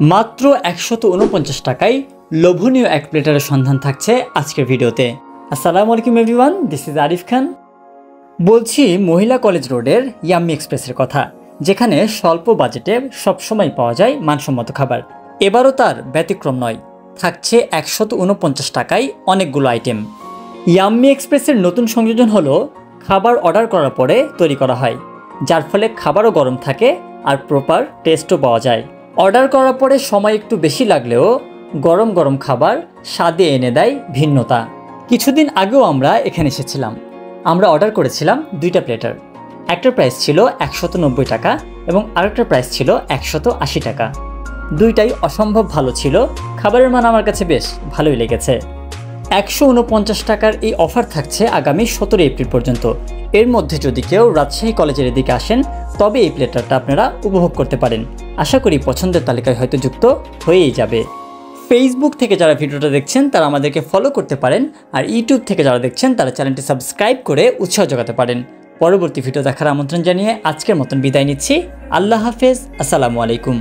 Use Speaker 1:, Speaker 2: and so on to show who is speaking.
Speaker 1: মাত্র ১৪৯ টাকায় লোভনীয় এক প্লেটারের সন্ধান থাকছে আজকের ভিডিওতে। আসসালামু আলাইকুম এভরিওয়ান, দিস ইজ আরিফ খান। বলছি মহিলা কলেজ রোডের ইয়াম্মি এক্সপ্রেসের কথা, যেখানে স্বল্প বাজেটে সবসময় পাওয়া যায় মানসম্মত খাবার। এবারও তার ব্যতিক্রম নয়, থাকছে ১৪৯ টাকায় অনেকগুলো আইটেম। ইয়াম্মি এক্সপ্রেসের নতুন সংযোজন হলো খাবার অর্ডার করার পরে তৈরি করা হয়, যার ফলে খাবারও গরম থাকে আর প্রপার টেস্টও পাওয়া যায়। অর্ডার করার পরে সময় একটু বেশি লাগলেও গরম গরম খাবার স্বাদে এনে দেয় ভিন্নতা। কিছুদিন আগেও আমরা এখানে এসেছিলাম। আমরা অর্ডার করেছিলাম 2টা প্লেটার। একটার প্রাইস ছিল ১৯০ টাকা এবং আরেকটার প্রাইস ছিল ১৮০ টাকা। দুইটাই অসম্ভব ভালো ছিল। খাবারের মান আমার কাছে বেশ ভালোই লেগেছে। ১৪৯ টাকার এই অফার থাকছে আগামী ১৭ এপ্রিল পর্যন্ত। এর মধ্যে যদি কেউ রাজশাহী কলেজের এদিকে আসেন তবে এই প্লেটারটা আপনারা উপভোগ করতে পারেন। আশা করি পছন্দের তালিকায় হয়তো যুক্ত হয়েই যাবে। ফেসবুক থেকে যারা ভিডিওটা দেখছেন তারা আমাদেরকে ফলো করতে পারেন, আর ইউটিউব থেকে যারা দেখছেন তারা চ্যানেলটি সাবস্ক্রাইব করে উৎসাহ যোগাতে পারেন। পরবর্তী ভিডিও দেখার আমন্ত্রণ জানিয়ে আজকের মতন বিদায় নিচ্ছি। আল্লাহ হাফেজ, আসসালামু আলাইকুম।